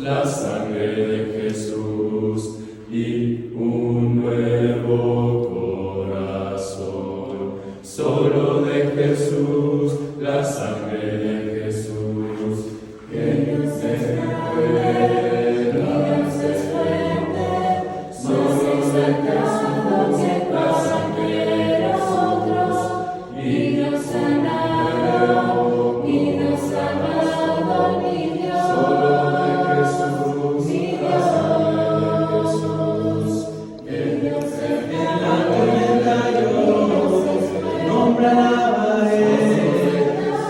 la sangre de Jesús y un nuevo corazón. Solo de Jesús, la sangre de Jesús, que Dios es fuerte, Dios es fuerte. Solo de Jesús, la sangre de nosotros, y Dios sanado, y Dios sanado, y Dios. Solo de Jesús, y la sangre de Jesús, que Dios es fuerte. Nombre alabaré,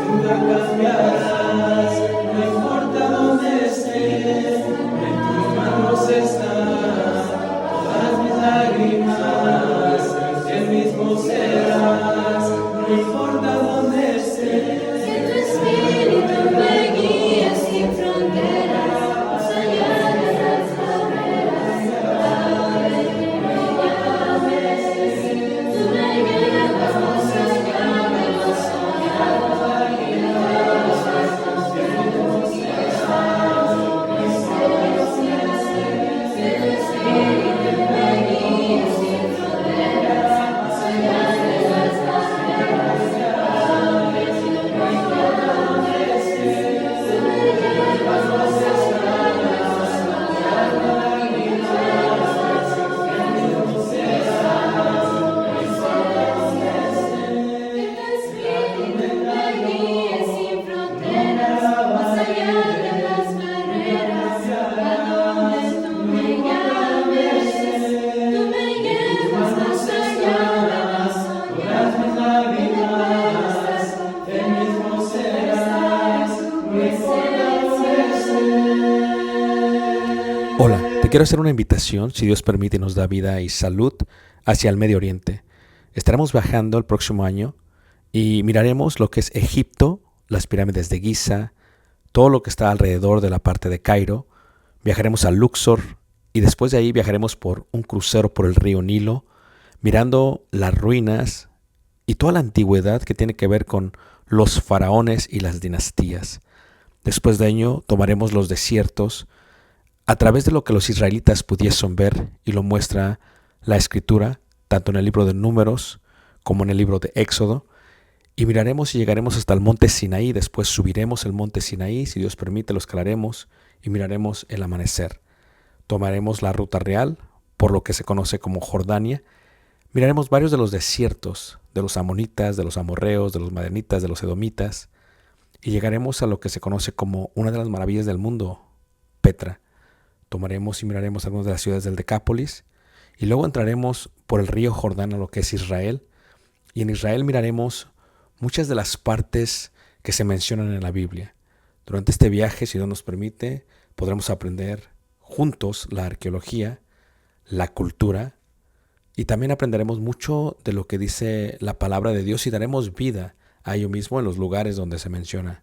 nunca cambiarás, no importa dónde esté, en tus manos están todas mis lágrimas, el mismo serás, no importa dónde esté. Que tu espíritu me guíe sin fronteras, más allá de las barreras, Padre, tú me llames, tú me llevas más allá de lo soñado, y de los actos que no quisieras, que tu espíritu me guíe sin fronteras, más allá de las barreras, Padre, tú me llames, tú me llevas más allá de lo soñado, y de los actos que no quisieras. Que tu espíritu me guíe sin fronteras, más allá de las barreras, a donde tú me llames, tú me llevas más allá de lo soñado, y de las El mismo serás, no importa dónde estés. Hola, te quiero hacer una invitación, si Dios permite y nos da vida y salud, hacia el Medio Oriente. Estaremos viajando el próximo año y miraremos lo que es Egipto, las pirámides de Giza, todo lo que está alrededor de la parte de Cairo. Viajaremos a Luxor y después de ahí viajaremos por un crucero por el río Nilo, mirando las ruinas y toda la antigüedad que tiene que ver con los faraones y las dinastías. Después de ello tomaremos los desiertos a través de lo que los israelitas pudiesen ver, y lo muestra la Escritura, tanto en el libro de Números como en el libro de Éxodo, y miraremos y llegaremos hasta el monte Sinaí. Después subiremos el monte Sinaí, si Dios permite lo escalaremos y miraremos el amanecer. Tomaremos la ruta real por lo que se conoce como Jordania. Miraremos varios de los desiertos, de los amonitas, de los amorreos, de los madianitas, de los edomitas, y llegaremos a lo que se conoce como una de las maravillas del mundo, Petra. Tomaremos y miraremos algunas de las ciudades del Decápolis, y luego entraremos por el río Jordán a lo que es Israel, y en Israel miraremos muchas de las partes que se mencionan en la Biblia. Durante este viaje, si Dios nos permite, podremos aprender juntos la arqueología, la cultura, y también aprenderemos mucho de lo que dice la palabra de Dios y daremos vida a ello mismo en los lugares donde se menciona.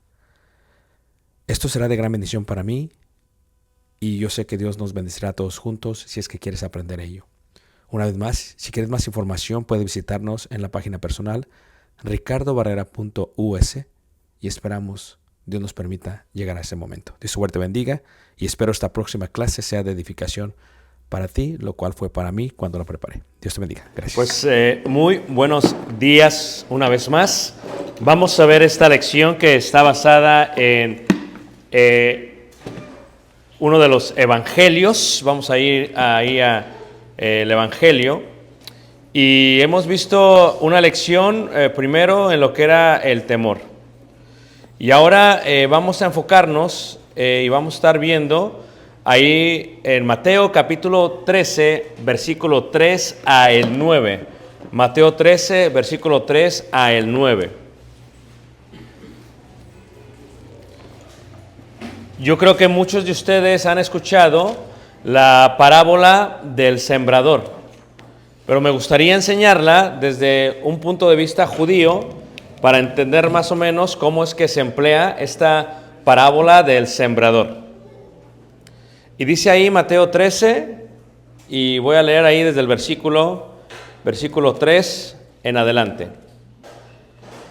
Esto será de gran bendición para mí, y yo sé que Dios nos bendecirá a todos juntos si es que quieres aprender ello. Una vez más, si quieres más información, puedes visitarnos en la página personal ricardobarrera.us, y esperamos Dios nos permita llegar a ese momento. Dios te bendiga y espero esta próxima clase sea de edificación para ti, lo cual fue para mí cuando lo preparé. Dios te bendiga. Gracias. Pues muy buenos días una vez más. Vamos a ver esta lección que está basada en uno de los evangelios. Vamos a ir ahí a el evangelio. Y hemos visto una lección primero en lo que era el temor. Y ahora vamos a enfocarnos y vamos a estar viendo ahí en Mateo capítulo 13, versículo 3 a el 9. Mateo 13, versículo 3 a el 9. Yo creo que muchos de ustedes han escuchado la parábola del sembrador, pero me gustaría enseñarla desde un punto de vista judío para entender más o menos cómo es que se emplea esta parábola del sembrador. Y dice ahí Mateo 13, y voy a leer ahí desde el versículo 3 en adelante.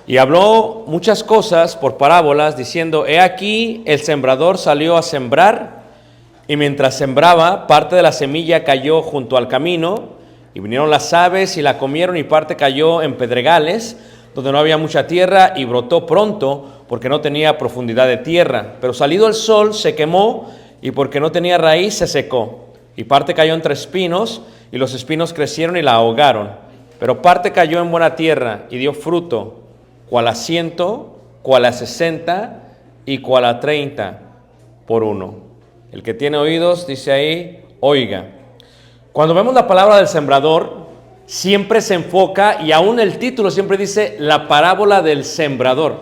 Y habló muchas cosas por parábolas, diciendo: he aquí el sembrador salió a sembrar, y mientras sembraba, parte de la semilla cayó junto al camino, y vinieron las aves y la comieron, y parte cayó en pedregales, donde no había mucha tierra, y brotó pronto, porque no tenía profundidad de tierra. Pero salido el sol, se quemó, y porque no tenía raíz, se secó. Y parte cayó entre espinos, y los espinos crecieron y la ahogaron. Pero parte cayó en buena tierra, y dio fruto, cual a 100, cual a 60, y cual a 30 por uno. El que tiene oídos, dice ahí, oiga. Cuando vemos la palabra del sembrador, siempre se enfoca, y aún el título siempre dice, la parábola del sembrador.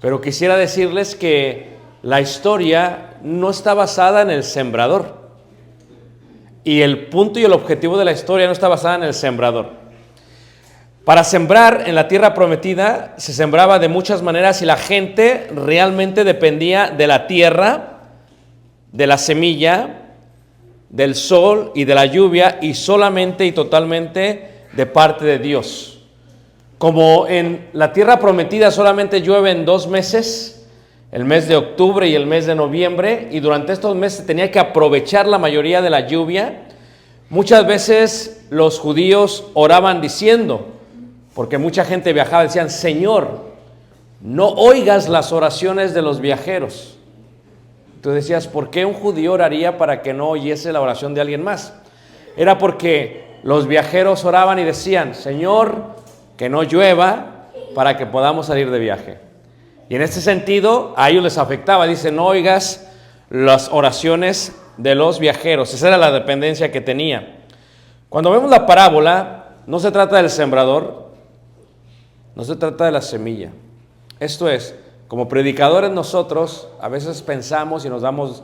Pero quisiera decirles que la historia no está basada en el sembrador. Y el punto y el objetivo de la historia no está basada en el sembrador. Para sembrar en la tierra prometida, se sembraba de muchas maneras, y la gente realmente dependía de la tierra, de la semilla, del sol y de la lluvia, y solamente y totalmente de parte de Dios. Como en la tierra prometida solamente llueve en 2 meses, el mes de octubre y el mes de noviembre, y durante estos meses tenía que aprovechar la mayoría de la lluvia, muchas veces los judíos oraban diciendo, porque mucha gente viajaba, decían, Señor, no oigas las oraciones de los viajeros. Tú decías, ¿por qué un judío oraría para que no oyese la oración de alguien más? Era porque los viajeros oraban y decían, Señor, que no llueva para que podamos salir de viaje. Y en este sentido, a ellos les afectaba. Dice, no oigas las oraciones de los viajeros. Esa era la dependencia que tenía. Cuando vemos la parábola, no se trata del sembrador, no se trata de la semilla. Esto es, como predicadores nosotros a veces pensamos y nos damos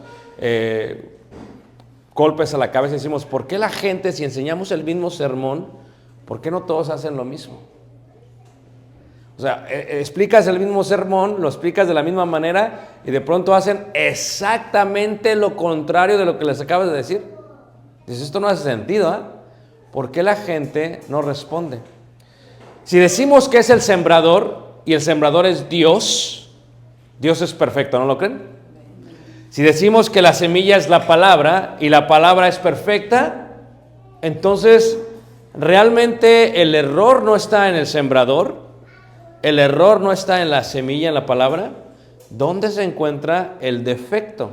golpes a la cabeza y decimos, ¿por qué la gente, si enseñamos el mismo sermón, por qué no todos hacen lo mismo? O sea, explicas el mismo sermón, lo explicas de la misma manera y de pronto hacen exactamente lo contrario de lo que les acabas de decir. Dices, esto no hace sentido, ¿eh? ¿Por qué la gente no responde? Si decimos que es el sembrador y el sembrador es Dios, Dios es perfecto, ¿no lo creen? Si decimos que la semilla es la palabra y la palabra es perfecta, entonces realmente el error no está en el sembrador, el error no está en la semilla, en la palabra. ¿Dónde se encuentra el defecto?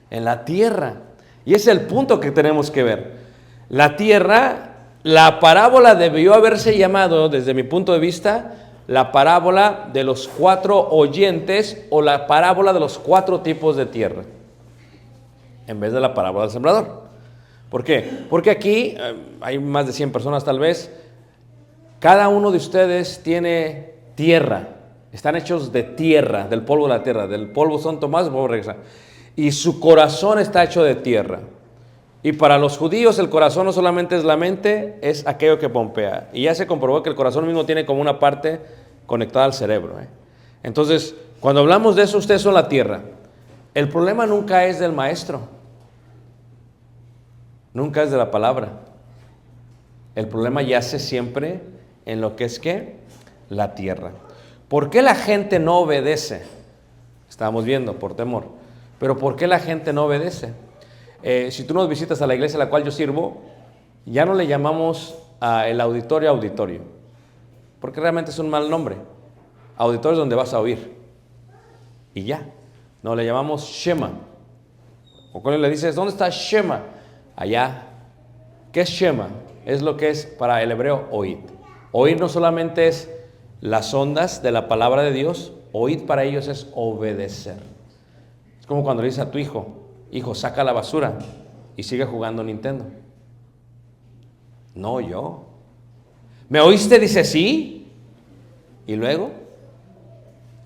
En la tierra. Y ese es el punto que tenemos que ver. La tierra, la parábola debió haberse llamado, desde mi punto de vista, la parábola de los 4 oyentes o la parábola de los 4 tipos de tierra, en vez de la parábola del sembrador. ¿Por qué? Porque aquí hay más de 100 personas tal vez. Cada uno de ustedes tiene tierra, están hechos de tierra, del polvo de la tierra, del polvo son tomados, polvo regresa. Y su corazón está hecho de tierra. Y para los judíos el corazón no solamente es la mente, es aquello que pompea. Y ya se comprobó que el corazón mismo tiene como una parte conectada al cerebro. Entonces, cuando hablamos de eso, ustedes son la tierra. El problema nunca es del maestro. Nunca es de la palabra. El problema yace siempre en lo que es ¿qué? La tierra. ¿Por qué la gente no obedece? Estábamos viendo, por temor. Pero ¿por qué la gente no obedece? Si tú nos visitas a la iglesia a la cual yo sirvo, ya no le llamamos el auditorio auditorio, porque realmente es un mal nombre. Auditorio es donde vas a oír y ya. No, le llamamos Shema. O cuando le dices, ¿dónde está Shema? Allá. ¿Qué es Shema? Es lo que es para el hebreo oíd. Oír no solamente es las ondas de la palabra de Dios, oíd para ellos es obedecer. Es como cuando le dices a tu hijo, hijo, saca la basura y sigue jugando Nintendo. No, yo. ¿Me oíste? Dice sí. ¿Y luego?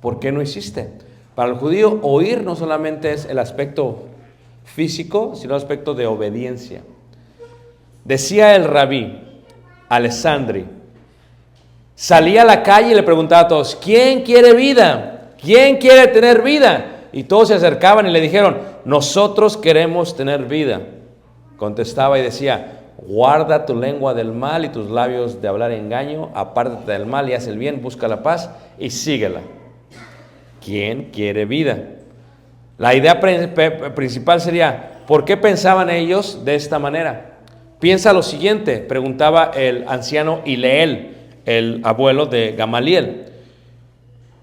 ¿Por qué no hiciste? Para el judío, oír no solamente es el aspecto físico, sino el aspecto de obediencia. Decía el rabí Alessandri, salía a la calle y le preguntaba a todos, ¿quién quiere vida? ¿Quién quiere tener vida? Y todos se acercaban y le dijeron, nosotros queremos tener vida. Contestaba y decía, guarda tu lengua del mal y tus labios de hablar engaño, apártate del mal y haz el bien, busca la paz y síguela. ¿Quién quiere vida? La idea principal sería, ¿por qué pensaban ellos de esta manera? Piensa lo siguiente, preguntaba el anciano Hileel, el abuelo de Gamaliel.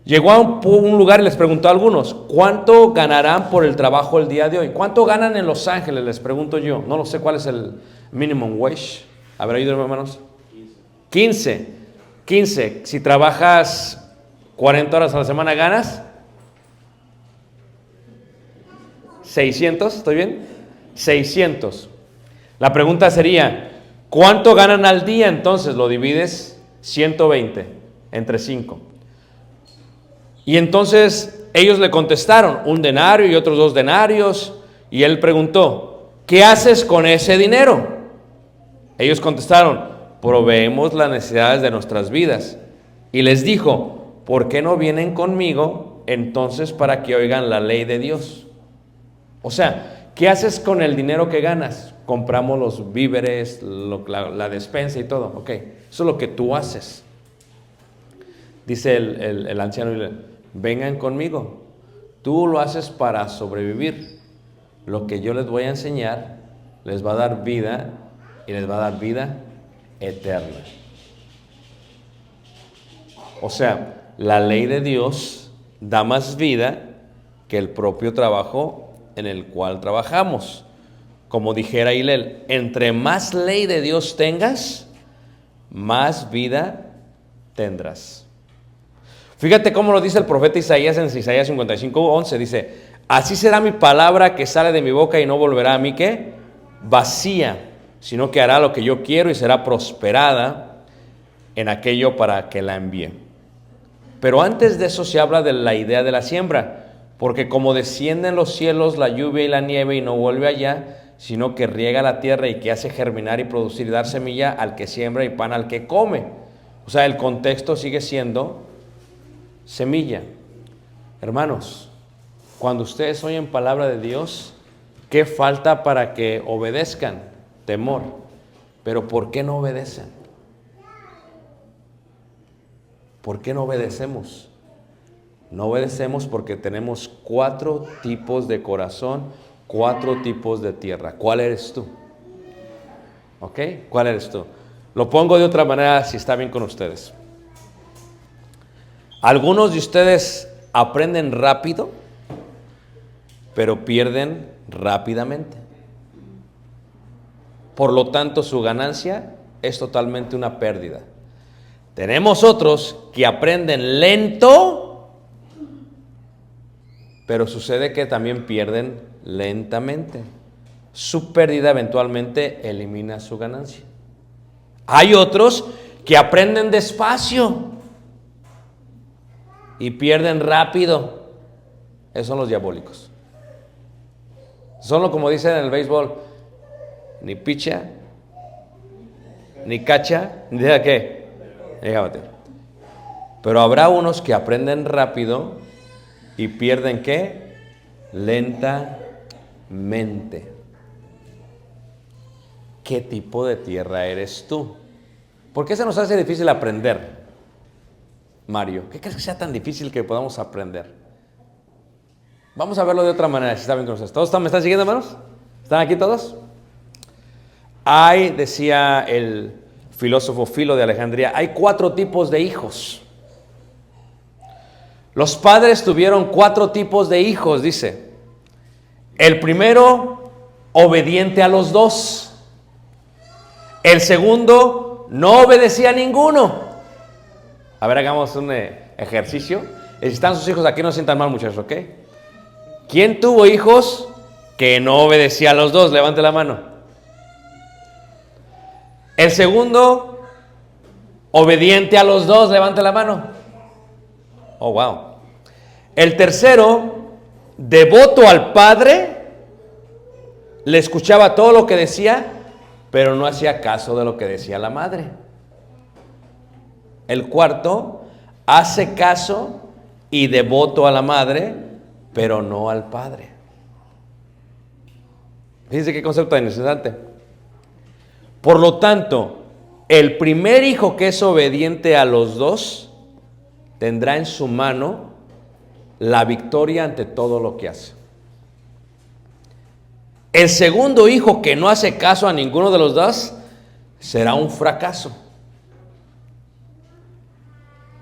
Llegó a un lugar y les preguntó a algunos, ¿cuánto ganarán por el trabajo el día de hoy? ¿Cuánto ganan en Los Ángeles? Les pregunto yo. No lo sé cuál es el minimum wage. A ver, ayúdenme, hermanos. 15. Si trabajas 40 horas a la semana, ¿ganas? 600, ¿estoy bien? 600. La pregunta sería, ¿cuánto ganan al día? Entonces lo divides 120 entre 5. Y entonces ellos le contestaron, 1 denario y otros 2 denarios. Y él preguntó, ¿qué haces con ese dinero? Ellos contestaron, proveemos las necesidades de nuestras vidas. Y les dijo, ¿por qué no vienen conmigo entonces para que oigan la ley de Dios? O sea, ¿qué haces con el dinero que ganas? Compramos los víveres, la despensa y todo. Ok, eso es lo que tú haces. Dice el anciano, vengan conmigo. Tú lo haces para sobrevivir. Lo que yo les voy a enseñar les va a dar vida y les va a dar vida eterna. O sea, la ley de Dios da más vida que el propio trabajo en el cual trabajamos. Como dijera Hilel, entre más ley de Dios tengas, más vida tendrás. Fíjate cómo lo dice el profeta Isaías en Isaías 55:11. Dice, así será mi palabra que sale de mi boca y no volverá a mí, ¿qué? Vacía, sino que hará lo que yo quiero y será prosperada en aquello para que la envíe. Pero antes de eso se habla de la idea de la siembra, porque como descienden los cielos, la lluvia y la nieve y no vuelve allá, sino que riega la tierra y que hace germinar y producir y dar semilla al que siembra y pan al que come. O sea, el contexto sigue siendo semilla. Hermanos, cuando ustedes oyen palabra de Dios, ¿qué falta para que obedezcan? Temor. Pero ¿por qué no obedecen? ¿Por qué no obedecemos? No obedecemos porque tenemos 4 tipos de corazón, 4 tipos de tierra. ¿Cuál eres tú? ¿Ok? ¿Cuál eres tú? Lo pongo de otra manera si está bien con ustedes. Algunos de ustedes aprenden rápido, pero pierden rápidamente. Por lo tanto, su ganancia es totalmente una pérdida. Tenemos otros que aprenden lento, pero sucede que también pierden lentamente. Su pérdida eventualmente elimina su ganancia. Hay otros que aprenden despacio y pierden rápido. Esos son los diabólicos. Son como dicen en el béisbol, ni picha, ni cacha, ni de qué. Pero habrá unos que aprenden rápido y pierden ¿qué? Lentamente. ¿Qué tipo de tierra eres tú? ¿Por qué se nos hace difícil aprender, Mario? ¿Qué crees que sea tan difícil que podamos aprender? Vamos a verlo de otra manera, si saben con ustedes. ¿Todos me están siguiendo, hermanos? ¿Están aquí todos? Hay, decía el filósofo Filo de Alejandría, hay 4 tipos de hijos. Los padres tuvieron 4 tipos de hijos, dice. El primero, obediente a los 2. El segundo, no obedecía a ninguno. A ver, hagamos un ejercicio. Si están sus hijos aquí, no se sientan mal, muchachos, ¿ok? ¿Quién tuvo hijos que no obedecía a los 2? Levante la mano. El segundo, obediente a los 2, levante la mano. Oh, wow. El tercero, devoto al padre, le escuchaba todo lo que decía, pero no hacía caso de lo que decía la madre. El cuarto, hace caso y devoto a la madre, pero no al padre. Fíjense qué concepto tan interesante. Por lo tanto, el primer hijo que es obediente a los 2 tendrá en su mano la victoria ante todo lo que hace. El segundo hijo que no hace caso a ninguno de los dos será un fracaso.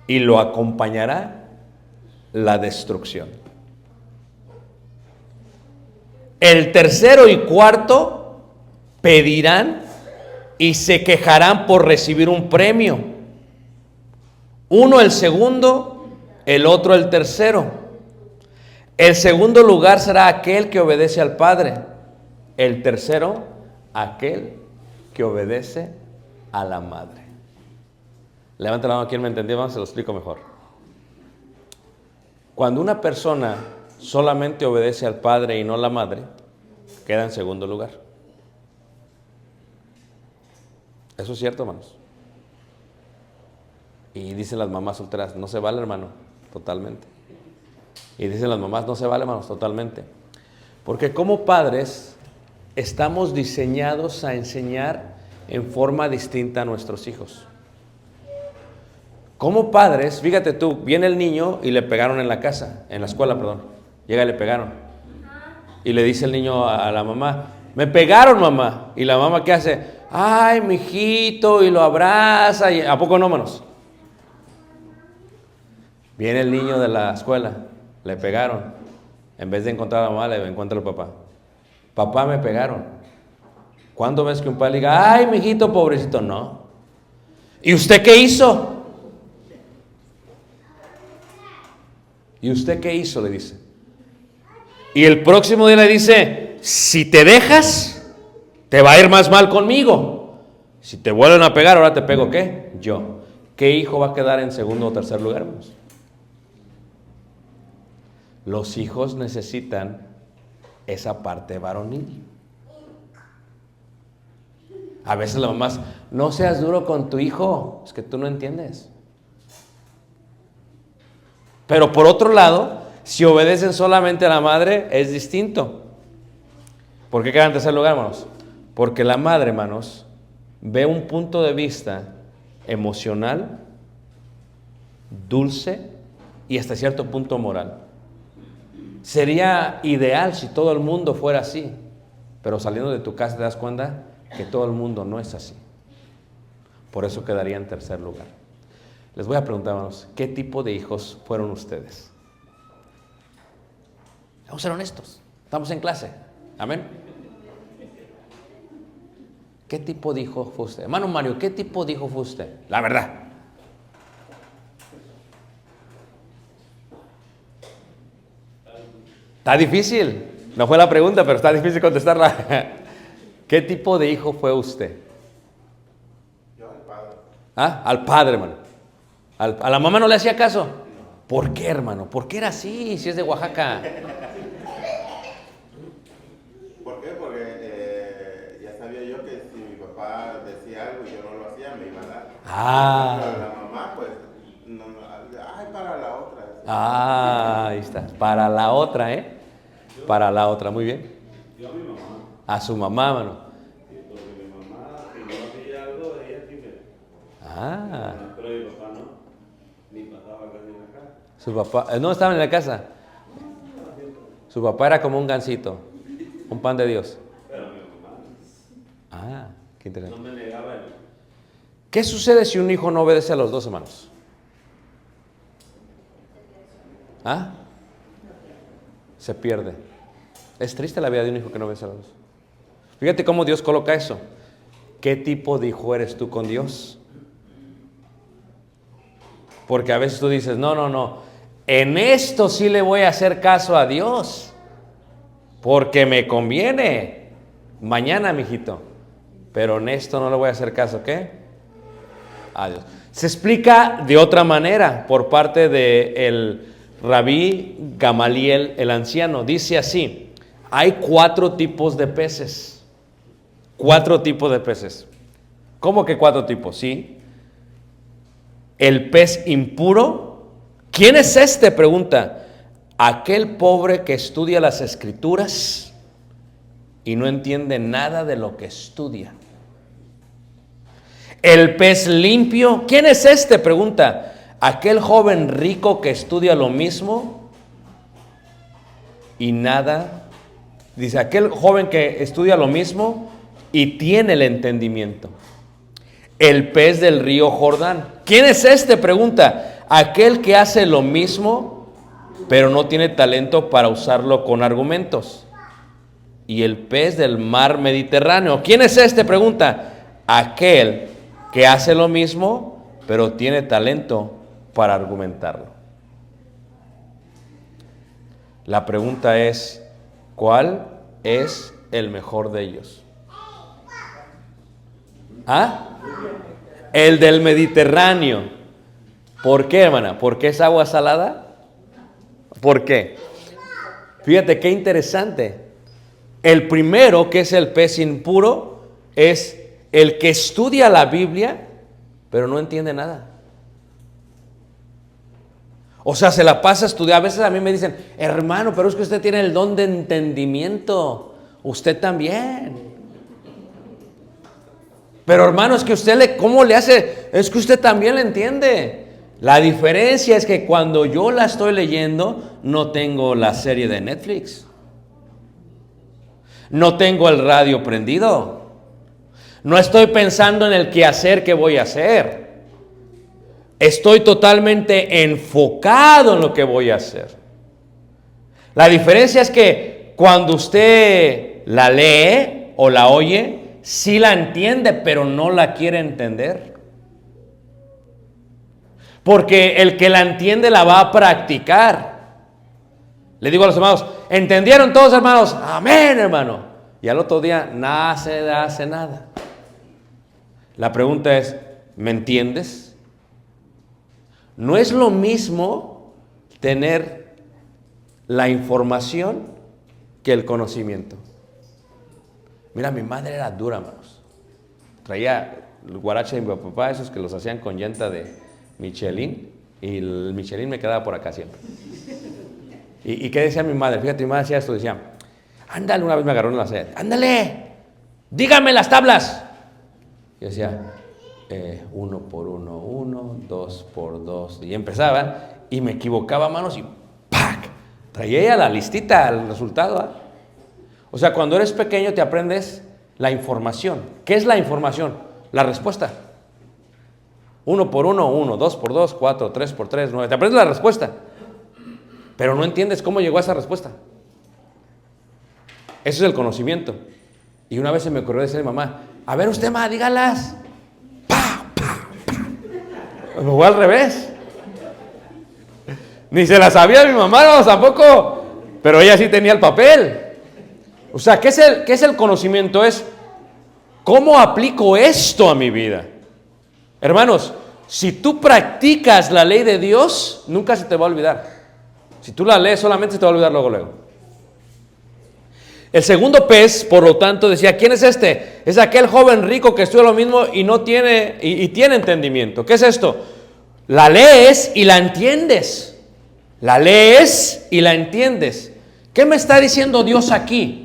Y lo acompañará la destrucción. El tercero y cuarto pedirán y se quejarán por recibir un premio. Uno el segundo, el otro el tercero. El segundo lugar será aquel que obedece al Padre. El tercero, aquel que obedece a la madre. Levanta la mano, ¿quién me entendió? Se lo explico mejor. Cuando una persona solamente obedece al padre y no a la madre, queda en segundo lugar. Eso es cierto, hermanos. Y dicen las mamás solteras, no se vale, hermano, totalmente. Y dicen las mamás, no se vale, hermanos, totalmente. Porque como padres estamos diseñados a enseñar en forma distinta a nuestros hijos. Como padres, fíjate tú, viene el niño y le pegaron en la casa, en la escuela, perdón. Llega y le pegaron. Y le dice el niño a la mamá, me pegaron, mamá. Y la mamá, ¿qué hace? Ay, mijito, y lo abraza. Y, ¿a poco no, manos? Viene el niño de la escuela, le pegaron. En vez de encontrar a la mamá, le encuentra al papá. Papá, me pegaron. ¿Cuándo ves que un padre diga, ay, mijito, pobrecito? No. ¿Y usted qué hizo? ¿Y usted qué hizo? Le dice. Y el próximo día le dice, si te dejas, te va a ir más mal conmigo. Si te vuelven a pegar, ahora te pego, ¿qué? Yo. ¿Qué hijo va a quedar en segundo o tercer lugar, hermanos? Los hijos necesitan esa parte varonil. A veces las mamás, no seas duro con tu hijo, es que tú no entiendes. Pero por otro lado, si obedecen solamente a la madre, es distinto. ¿Por qué quedan en tercer lugar, hermanos? Porque la madre, hermanos, ve un punto de vista emocional, dulce y hasta cierto punto moral. Sería ideal si todo el mundo fuera así, pero saliendo de tu casa te das cuenta que todo el mundo no es así. Por eso quedaría en tercer lugar. Les voy a preguntar, hermanos, ¿qué tipo de hijos fueron ustedes? Vamos a ser honestos. Estamos en clase. Amén. ¿Qué tipo de hijo fue usted? Hermano Mario, ¿qué tipo de hijo fue usted? La verdad. Está difícil. No fue la pregunta, pero está difícil contestarla. ¿Qué tipo de hijo fue usted? Yo al padre. ¿Ah? Al padre, hermano. ¿A la mamá no le hacía caso? ¿Por qué, hermano? ¿Por qué era así si es de Oaxaca? ¿Por qué? Porque ya sabía yo que si mi papá decía algo y yo no lo hacía, me iba a dar. Pero la mamá, pues, no, ay, para la otra. Ahí está. Para la otra, ¿eh? Para la otra, muy bien. Yo a mi mamá. A su mamá, mano. Porque mi mamá, si no hacía algo, ella sí me... Pero mi papá no. Ni pasaba casi en la casa. Su papá, no estaba en la casa. Su papá era como un gansito, un pan de Dios. Pero mi mamá Qué interesante. no me negaba él. ¿Qué sucede si un hijo no obedece a los dos, hermanos? Se pierde. Es triste la vida de un hijo que no obedece a los dos. Fíjate cómo Dios coloca eso. ¿Qué tipo de hijo eres tú con Dios? Porque a veces tú dices, no, en esto sí le voy a hacer caso a Dios, porque me conviene. Mañana, mijito. Pero en esto no le voy a hacer caso, ¿qué? A Dios. Se explica de otra manera por parte del Rabí Gamaliel, el anciano. Dice así, hay 4 tipos de peces. 4 tipos de peces. ¿Cómo que 4 tipos? Sí. El pez impuro. ¿Quién es este? Pregunta. Aquel pobre que estudia las escrituras y no entiende nada de lo que estudia. El pez limpio. ¿Quién es este? Pregunta. Aquel joven rico que estudia lo mismo y nada Dice, aquel joven que estudia lo mismo y tiene el entendimiento. El pez del río Jordán. ¿Quién es este? Pregunta. Aquel que hace lo mismo, pero no tiene talento para usarlo con argumentos. Y el pez del mar Mediterráneo. ¿Quién es este? Pregunta. Aquel que hace lo mismo, pero tiene talento para argumentarlo. La pregunta es, ¿cuál es el mejor de ellos? ¿Ah? El del Mediterráneo. ¿Por qué, hermana? ¿Por qué es agua salada? ¿Por qué? Fíjate qué interesante. El primero, que es el pez impuro, es el que estudia la Biblia, pero no entiende nada. O sea, se la pasa a estudiar. A veces a mí me dicen, hermano, pero es que usted tiene el don de entendimiento. Usted también. Pero hermano, es que ¿cómo le hace? Es que usted también le entiende. La diferencia es que cuando yo la estoy leyendo, no tengo la serie de Netflix. No tengo el radio prendido. No estoy pensando en el quehacer que voy a hacer. Estoy totalmente enfocado en lo que voy a hacer. La diferencia es que cuando usted la lee o la oye, sí la entiende, pero no la quiere entender. Porque el que la entiende la va a practicar. Le digo a los hermanos, ¿entendieron todos, hermanos? Amén, hermano. Y al otro día, nada se hace nada. La pregunta es, ¿me entiendes? No es lo mismo tener la información que el conocimiento. Mira, mi madre era dura, hermanos. Traía el guarache de mi papá, esos que los hacían con llanta de Michelin, y el Michelin me quedaba por acá siempre. ¿Y qué decía mi madre? Fíjate, mi madre hacía esto, decía, ándale, una vez me agarró en la sed, ándale, dígame las tablas. Y decía, 1 por 1, 1, 2 por 2, y empezaba, y me equivocaba, manos, y ¡pac! Traía ella la listita, el resultado, ¿eh? O sea, cuando eres pequeño te aprendes la información. ¿Qué es la información? La respuesta. 1 por 1, 1, 2 por 2, 4, 3 por 3, 9. Te aprendes la respuesta, pero no entiendes cómo llegó a esa respuesta. Eso es el conocimiento. Y una vez se me ocurrió decirle a mi mamá, a ver usted, ma, dígalas. ¡Pa, pa, pa! Me voy al revés. Ni se la sabía mi mamá, no, tampoco. Pero ella sí tenía el papel. O sea, ¿qué es el conocimiento? Es ¿cómo aplico esto a mi vida? Hermanos, si tú practicas la ley de Dios, nunca se te va a olvidar. Si tú la lees, solamente se te va a olvidar luego. El segundo pez, por lo tanto, decía, ¿quién es este? Es aquel joven rico que estudia lo mismo y no tiene, y tiene entendimiento. ¿Qué es esto? La lees y la entiendes. La lees y la entiendes. ¿Qué me está diciendo Dios aquí?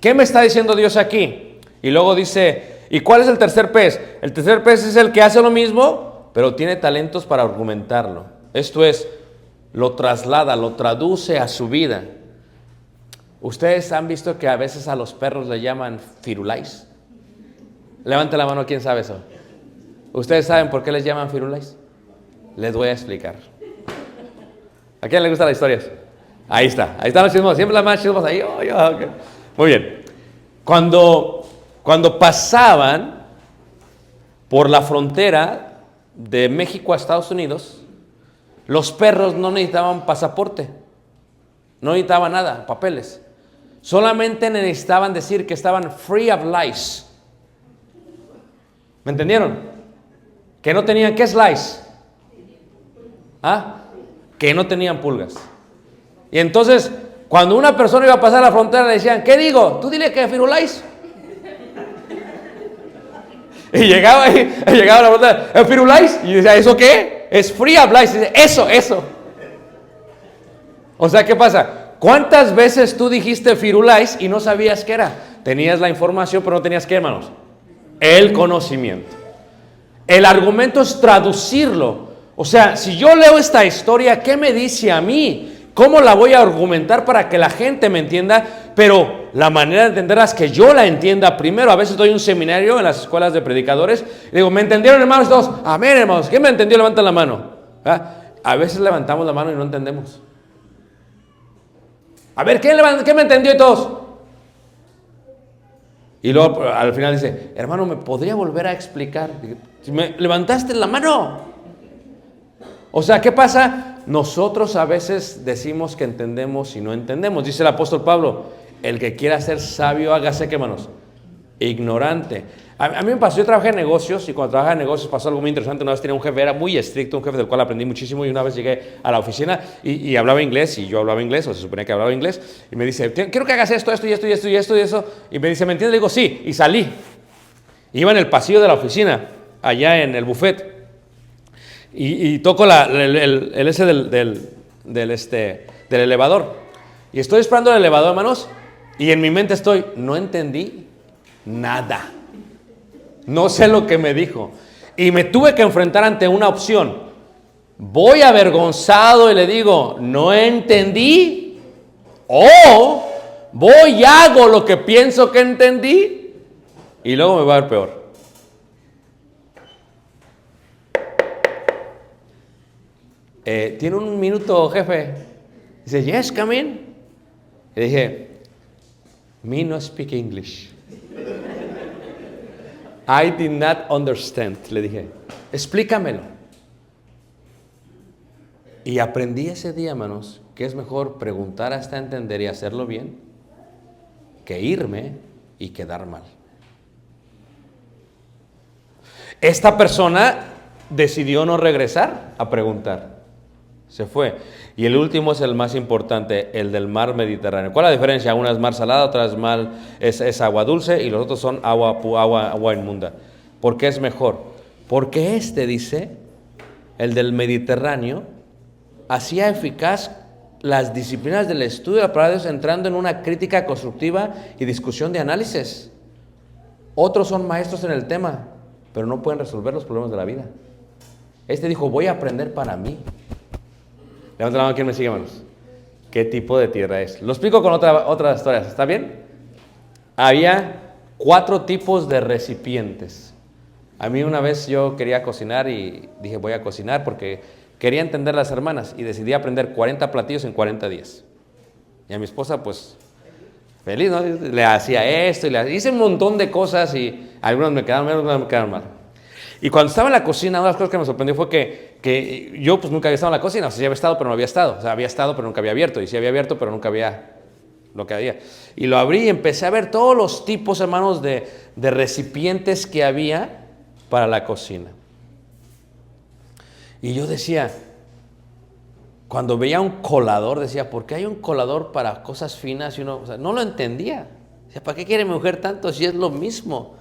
¿Qué me está diciendo Dios aquí? Y luego dice, ¿y cuál es el tercer pez? El tercer pez es el que hace lo mismo, pero tiene talentos para argumentarlo. Esto es, lo traslada, lo traduce a su vida. ¿Ustedes han visto que a veces a los perros le llaman firulais? Levante la mano, ¿quién sabe eso? ¿Ustedes saben por qué les llaman firulais? Les voy a explicar. ¿A quién le gustan las historias? Ahí están los chismos, siempre las más chismos ahí. Okay. Muy bien. Cuando pasaban por la frontera de México a Estados Unidos, los perros no necesitaban pasaporte, no necesitaban nada, papeles. Solamente necesitaban decir que estaban free of lice. ¿Me entendieron? Que no tenían, ¿qué es lice? ¿Ah? Que no tenían pulgas. Y entonces, cuando una persona iba a pasar la frontera, le decían, ¿qué digo? Tú dile que firulais. Y llegaba a la frontera, ¿firulais? Y decía, ¿eso qué? Es free of lice. Y dice, eso. O sea, ¿qué pasa? ¿Cuántas veces tú dijiste firulais y no sabías qué era? Tenías la información, pero no tenías qué, hermanos. El conocimiento. El argumento es traducirlo. O sea, si yo leo esta historia, ¿qué me dice a mí? ¿Cómo la voy a argumentar para que la gente me entienda? pero la manera de entenderla es que yo la entienda primero. A veces doy un seminario en las escuelas de predicadores y digo, ¿me entendieron, hermanos? Todos, amén, hermanos. ¿Quién me entendió? Levanten la mano. A veces levantamos la mano y no entendemos. A ver, ¿quién me entendió? Y todos. Y luego al final dice, hermano, ¿me podría volver a explicar? Si me levantaste la mano. O sea, ¿qué pasa? Nosotros a veces decimos que entendemos y no entendemos. Dice el apóstol Pablo, el que quiera ser sabio, hágase, ¿qué, hermanos? Ignorante. A mí me pasó, yo trabajé en negocios y cuando trabajaba en negocios pasó algo muy interesante. Una vez tenía un jefe, era muy estricto, un jefe del cual aprendí muchísimo, y una vez llegué a la oficina y hablaba inglés, y yo hablaba inglés, o se suponía que hablaba inglés, y me dice, quiero que hagas esto, esto y esto y esto y esto y eso, y me dice, ¿me entiendes? Le digo, sí, y salí. Iba en el pasillo de la oficina, allá en el buffet, y toco el ese del elevador, y estoy esperando el elevador, hermanos, y en mi mente no entendí nada. No sé lo que me dijo. Y me tuve que enfrentar ante una opción. Voy avergonzado y le digo, no entendí. O voy y hago lo que pienso que entendí. Y luego me va a ver peor. ¿Tiene un minuto, jefe? Dice, yes, come in. Y dije, me no speak English. I did not understand, le dije, explícamelo. Y aprendí ese día, hermanos, que es mejor preguntar hasta entender y hacerlo bien, que irme y quedar mal. Esta persona decidió no regresar a preguntar, se fue. Y el último es el más importante, el del mar Mediterráneo. ¿Cuál es la diferencia? Una es mar salada, otra es agua dulce, y los otros son agua inmunda. ¿Por qué es mejor? Porque dice, el del Mediterráneo, hacía eficaz las disciplinas del estudio de la palabra de Dios, entrando en una crítica constructiva y discusión de análisis. Otros son maestros en el tema, pero no pueden resolver los problemas de la vida. Dijo, voy a aprender para mí. Levanta la mano, ¿quién me sigue, hermanos? ¿Qué tipo de tierra es? Lo explico con otras historias, ¿está bien? Había 4 tipos de recipientes. A mí una vez yo quería cocinar y dije, voy a cocinar porque quería entender a las hermanas, y decidí aprender 40 platillos en 40 días. Y a mi esposa, pues, feliz, ¿no? Le hacía esto, y hice un montón de cosas, y algunas me quedaron bien, algunas me quedaron mal. Y cuando estaba en la cocina, una de las cosas que me sorprendió fue que yo pues nunca había estado en la cocina. O sea, ya había estado, pero no había estado. O sea, había estado, pero nunca había abierto. Y sí había abierto, pero nunca había lo que había. Y lo abrí y empecé a ver todos los tipos, hermanos, de recipientes que había para la cocina. Y yo decía, cuando veía un colador, decía, ¿por qué hay un colador para cosas finas? Y uno, o sea, no lo entendía. Decía, ¿para qué quiere mi mujer tanto si es lo mismo?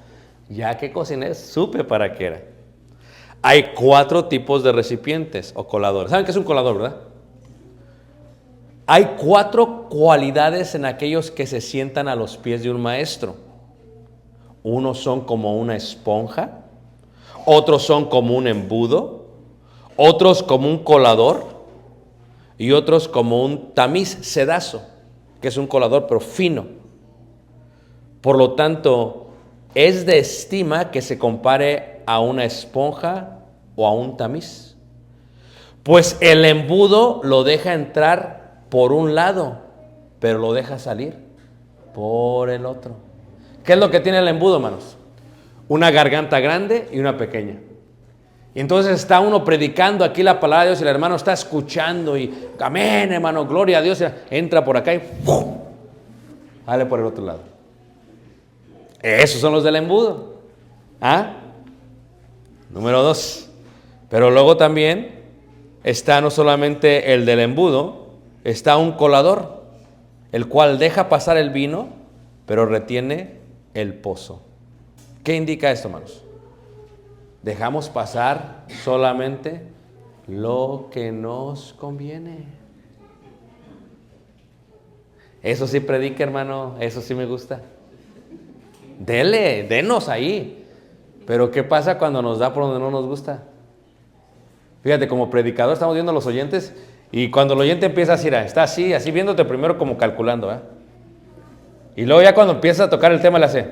Ya que cociné, supe para qué era. Hay 4 tipos de recipientes o coladores. ¿Saben qué es un colador, verdad? Hay 4 cualidades en aquellos que se sientan a los pies de un maestro. Unos son como una esponja, otros son como un embudo, otros como un colador y otros como un tamiz, sedazo, que es un colador pero fino. Por lo tanto, es de estima que se compare a una esponja o a un tamiz. Pues el embudo lo deja entrar por un lado, pero lo deja salir por el otro. ¿Qué es lo que tiene el embudo, hermanos? Una garganta grande y una pequeña. Y entonces está uno predicando aquí la palabra de Dios y el hermano está escuchando y amén, hermano, gloria a Dios. Entra por acá y ¡pum! Sale por el otro lado. Esos son los del embudo. Número 2. Pero luego también está no solamente el del embudo, está un colador, el cual deja pasar el vino, pero retiene el pozo. ¿Qué indica esto, hermanos? Dejamos pasar solamente lo que nos conviene. Eso sí predica, hermano, eso sí me gusta. Denos ahí. Pero ¿qué pasa cuando nos da por donde no nos gusta? Fíjate, como predicador estamos viendo a los oyentes y cuando el oyente empieza a decir, está así viéndote primero como calculando, Y luego ya cuando empieza a tocar el tema le hace.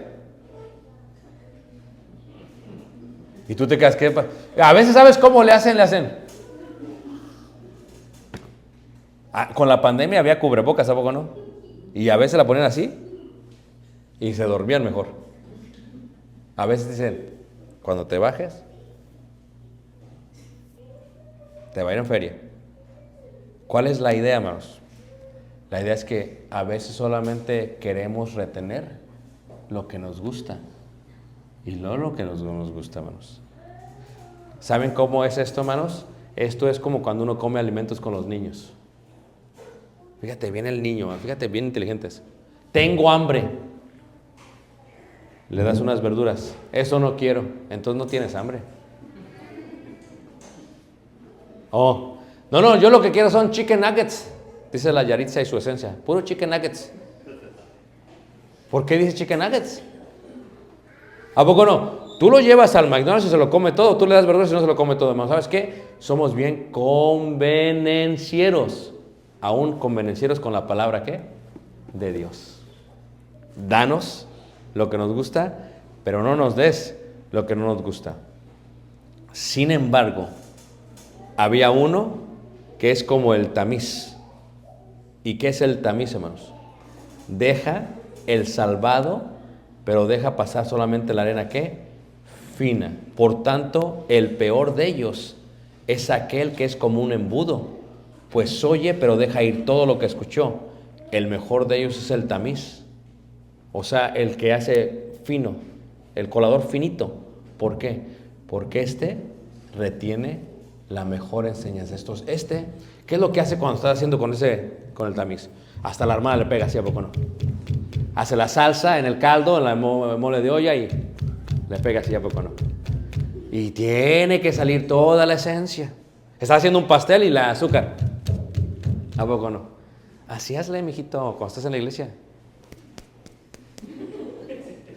Y tú te quedas, ¿qué? A veces, ¿sabes cómo le hacen? Con la pandemia había cubrebocas, ¿a poco no? Y a veces la ponían así y se dormían mejor. A veces dicen, cuando te bajes, te va a ir en feria. ¿Cuál es la idea, hermanos? La idea es que a veces solamente queremos retener lo que nos gusta y no lo que nos gusta, hermanos. ¿Saben cómo es esto, hermanos? Esto es como cuando uno come alimentos con los niños. Fíjate, viene el niño, fíjate, bien inteligentes. Tengo hambre. Le das unas verduras. Eso no quiero. Entonces no tienes hambre. Oh, no, yo lo que quiero son chicken nuggets. Dice la Yaritza y su esencia. Puro chicken nuggets. ¿Por qué dice chicken nuggets? ¿A poco no? Tú lo llevas al McDonald's y se lo come todo. Tú le das verduras y no se lo come todo, hermano. ¿Sabes qué? Somos bien convenencieros. Aún convenencieros con la palabra, ¿qué? De Dios. Danos lo que nos gusta, pero no nos des lo que no nos gusta. Sin embargo, había uno que es como el tamiz. ¿Y qué es el tamiz, hermanos? Deja el salvado, pero deja pasar solamente la arena, ¿qué? Fina. Por tanto, el peor de ellos es aquel que es como un embudo, pues oye, pero deja ir todo lo que escuchó. El mejor de ellos es el tamiz. O sea, el que hace fino, el colador finito. ¿Por qué? Porque este retiene la mejor enseñanza. ¿Qué es lo que hace cuando está haciendo con el tamiz? Hasta la hermana le pega, ¿sí a poco no? Hace la salsa en el caldo, en la mole de olla y le pega, ¿sí a poco no? Y tiene que salir toda la esencia. Está haciendo un pastel y la azúcar. ¿A poco no? Así hazle, mijito, cuando estás en la iglesia.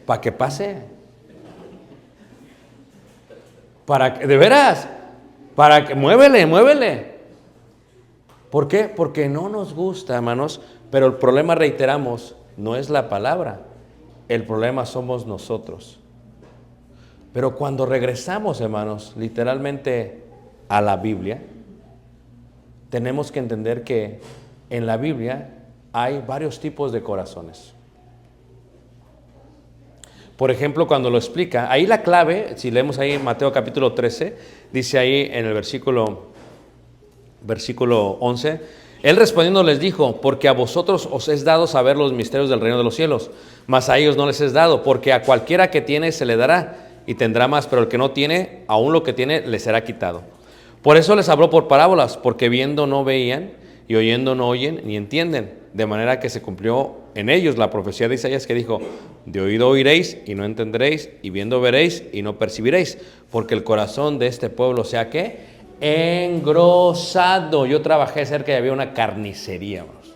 Para que pase. De veras. Muévele. ¿Por qué? Porque no nos gusta, hermanos. Pero el problema, reiteramos, no es la palabra. El problema somos nosotros. Pero cuando regresamos, hermanos, literalmente a la Biblia, tenemos que entender que en la Biblia hay varios tipos de corazones. Por ejemplo, cuando lo explica, ahí la clave, si leemos ahí en Mateo capítulo 13, dice ahí en el versículo 11, Él respondiendo les dijo, porque a vosotros os es dado saber los misterios del reino de los cielos, mas a ellos no les es dado, porque a cualquiera que tiene se le dará y tendrá más, pero el que no tiene, aún lo que tiene le será quitado. Por eso les habló por parábolas, porque viendo no veían y oyendo no oyen ni entienden, de manera que se cumplió en ellos la profecía de Isaías que dijo, de oído oiréis y no entenderéis, y viendo veréis y no percibiréis, porque el corazón de este pueblo sea ¿qué? Engrosado. Yo trabajé cerca y había una carnicería, hermanos.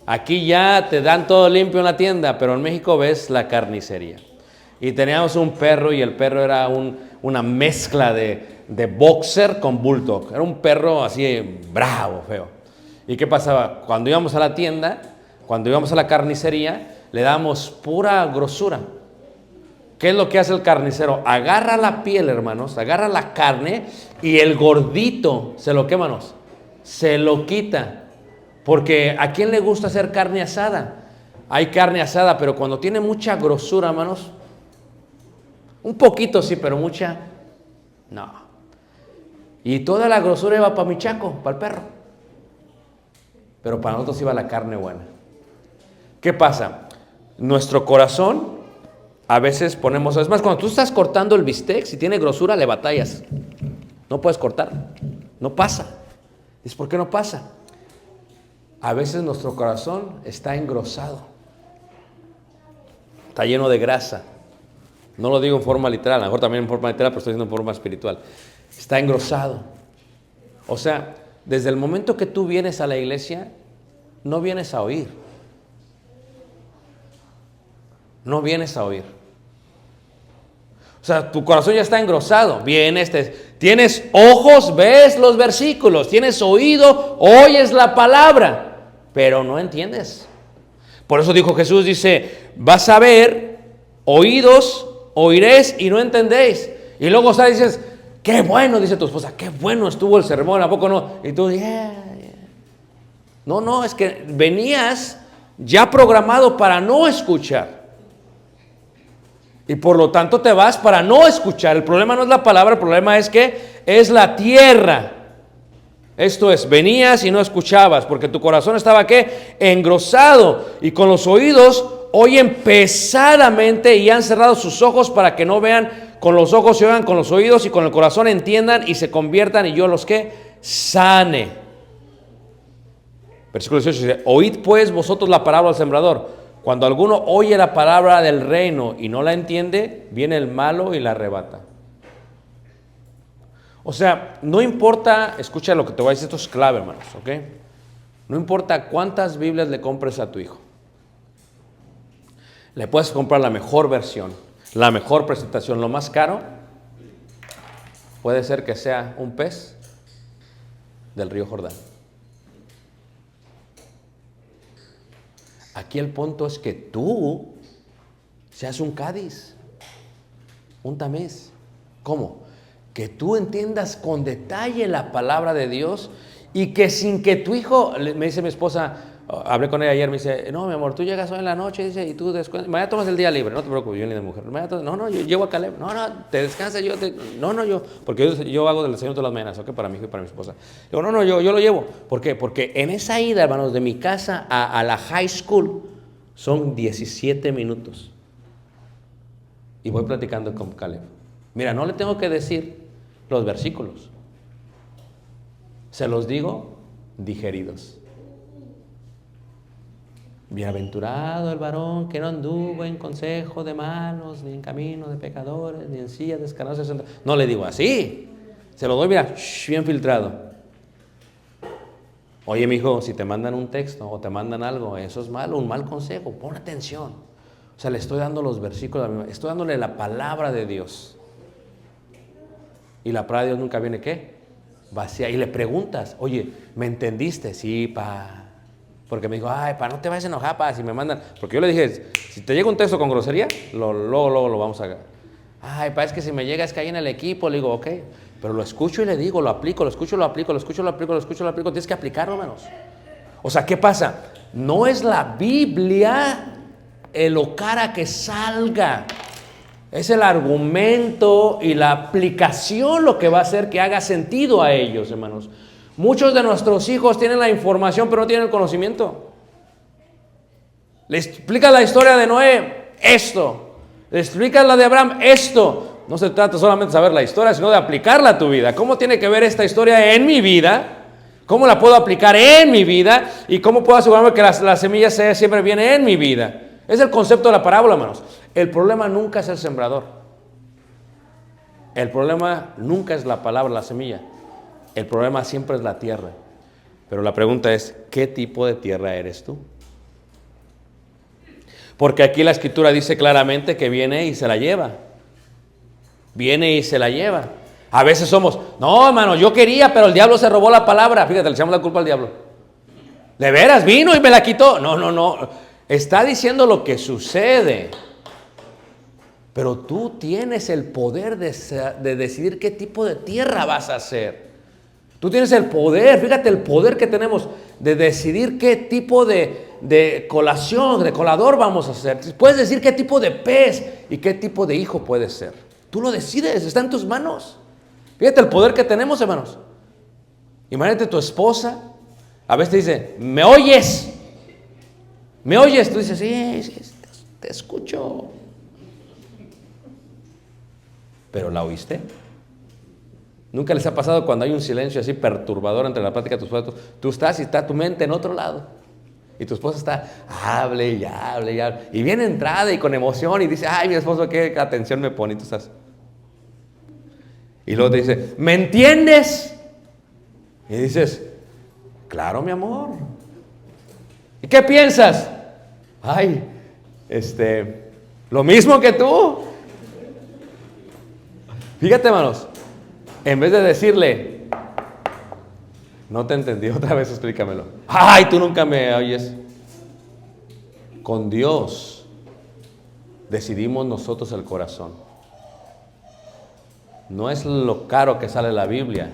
Aquí ya te dan todo limpio en la tienda, pero en México ves la carnicería. Y teníamos un perro y el perro era una mezcla de boxer con bulldog. Era un perro así bravo, feo. ¿Y qué pasaba? Cuando íbamos a la tienda, cuando íbamos a la carnicería, le damos pura grosura. ¿Qué es lo que hace el carnicero? Agarra la piel, hermanos, agarra la carne y el gordito se lo quema, hermanos, se lo quita. Porque ¿a quién le gusta hacer carne asada? Hay carne asada, pero cuando tiene mucha grosura, hermanos, un poquito sí, pero mucha, no. Y toda la grosura iba para mi chaco, para el perro. Pero para nosotros iba la carne buena. ¿Qué pasa? Nuestro corazón, a veces ponemos, es más, cuando tú estás cortando el bistec, si tiene grosura, le batallas. No puedes cortar, no pasa. ¿Es por qué no pasa? A veces nuestro corazón está engrosado, está lleno de grasa. No lo digo en forma literal, a lo mejor también en forma literal, pero estoy diciendo en forma espiritual. Está engrosado. O sea, desde el momento que tú vienes a la iglesia, no vienes a oír. No vienes a oír. O sea, tu corazón ya está engrosado. Vienes, tienes ojos, ves los versículos. Tienes oído, oyes la palabra. Pero no entiendes. Por eso dijo Jesús, dice, vas a ver, oídos, oiréis y no entendéis. Y luego dices, qué bueno, dice tu esposa, qué bueno estuvo el sermón, ¿a poco no? Y tú, yeah. No, es que venías ya programado para no escuchar. Y por lo tanto te vas para no escuchar. El problema no es la palabra, el problema es que es la tierra. Esto es, venías y no escuchabas, porque tu corazón estaba, ¿qué? Engrosado, y con los oídos oyen pesadamente y han cerrado sus ojos para que no vean con los ojos, se oigan con los oídos y con el corazón entiendan y se conviertan y yo los que sane. Versículo 18 dice, oíd pues vosotros la parábola del sembrador. Cuando alguno oye la palabra del reino y no la entiende, viene el malo y la arrebata. O sea, no importa, escucha lo que te voy a decir, esto es clave, hermanos, ¿ok? No importa cuántas Biblias le compres a tu hijo. Le puedes comprar la mejor versión, la mejor presentación, lo más caro. Puede ser que sea un pez del río Jordán. Aquí el punto es que tú seas un Cádiz, un Tamés. ¿Cómo? Que tú entiendas con detalle la palabra de Dios y que sin que tu hijo, me dice mi esposa, hablé con ella ayer, me dice, no, mi amor, tú llegas hoy en la noche, dice, y tú mañana tomas el día libre, no te preocupes, yo ni de mujer, no, yo llevo a Caleb, no, te descansas, yo, porque yo hago del desayuno todas las mañanas, ¿ok? Para mi hijo y para mi esposa. Digo, no, yo lo llevo. ¿Por qué? Porque en esa ida, hermanos, de mi casa a la high school, son 17 minutos. Y voy platicando con Caleb. Mira, no le tengo que decir los versículos. Se los digo digeridos. Bienaventurado el varón que no anduvo en consejo de malos, ni en camino de pecadores, ni en silla de escanosos. No le digo así. Se lo doy, mira, bien filtrado. Oye, mijo, si te mandan un texto o te mandan algo, eso es malo, un mal consejo, pon atención. O sea, le estoy dando los versículos, estoy dándole la palabra de Dios. Y la palabra de Dios nunca viene, ¿qué? Vacía. Y le preguntas, oye, ¿me entendiste? Sí, pa. Porque me dijo, ay, pa, no te vayas a enojar, pa, si me mandan. Porque yo le dije, si te llega un texto con grosería, luego lo vamos a... Ay, pa, es que si me llega es que hay en el equipo. Le digo, ok, pero lo escucho y le digo, lo aplico, lo escucho, lo aplico, lo escucho, lo aplico, lo escucho, lo aplico. Tienes que aplicarlo, hermanos. O sea, ¿qué pasa? No es la Biblia lo cara que salga. Es el argumento y la aplicación lo que va a hacer que haga sentido a ellos, hermanos. Muchos de nuestros hijos tienen la información, pero no tienen el conocimiento. Le explicas la historia de Noé, esto. Le explicas la de Abraham, esto. No se trata solamente de saber la historia, sino de aplicarla a tu vida. ¿Cómo tiene que ver esta historia en mi vida? ¿Cómo la puedo aplicar en mi vida? ¿Y cómo puedo asegurarme que la semilla siempre viene en mi vida? Es el concepto de la parábola, hermanos. El problema nunca es el sembrador. El problema nunca es la palabra, la semilla. El problema siempre es la tierra. Pero la pregunta es, ¿qué tipo de tierra eres tú? Porque aquí la Escritura dice claramente que viene y se la lleva. Viene y se la lleva. A veces somos, no, hermano, yo quería, pero el diablo se robó la palabra. Fíjate, le echamos la culpa al diablo. ¿De veras vino y me la quitó? No. Está diciendo lo que sucede. Pero tú tienes el poder de decidir qué tipo de tierra vas a hacer. Tú tienes el poder, fíjate el poder que tenemos de decidir qué tipo de colador vamos a hacer. Puedes decir qué tipo de pez y qué tipo de hijo puedes ser. Tú lo decides, está en tus manos. Fíjate el poder que tenemos, hermanos. Imagínate tu esposa, a veces te dice, ¿me oyes? ¿Me oyes? Tú dices, sí, te escucho. ¿Pero la oíste? ¿Nunca les ha pasado cuando hay un silencio así perturbador entre la plática de tu esposa? Tú estás y está tu mente en otro lado. Y tu esposa está, hable y hable y hable. Y viene entrada y con emoción y dice, ay, mi esposo, qué atención me pone. Y tú estás. Y luego te dice, ¿me entiendes? Y dices, claro, mi amor. ¿Y qué piensas? Ay, lo mismo que tú. Fíjate, hermanos. En vez de decirle, no te entendí, otra vez explícamelo. Ay, tú nunca me oyes. Con Dios decidimos nosotros el corazón. No es lo caro que sale la Biblia,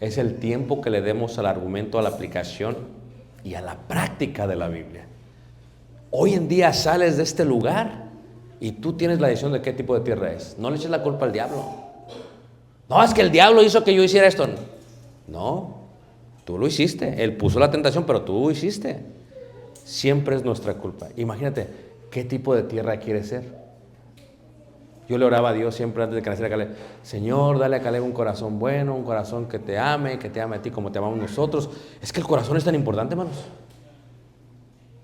es el tiempo que le demos al argumento, a la aplicación y a la práctica de la Biblia. Hoy en día sales de este lugar y tú tienes la decisión de qué tipo de tierra es. No le eches la culpa al diablo. No, es que el diablo hizo que yo hiciera esto. No, tú lo hiciste. Él puso la tentación, pero tú lo hiciste. Siempre es nuestra culpa. Imagínate, ¿qué tipo de tierra quieres ser? Yo le oraba a Dios siempre antes de que naciera Caleb: Señor, dale a Caleb un corazón bueno, un corazón que te ame a ti como te amamos nosotros. Es que el corazón es tan importante, hermanos.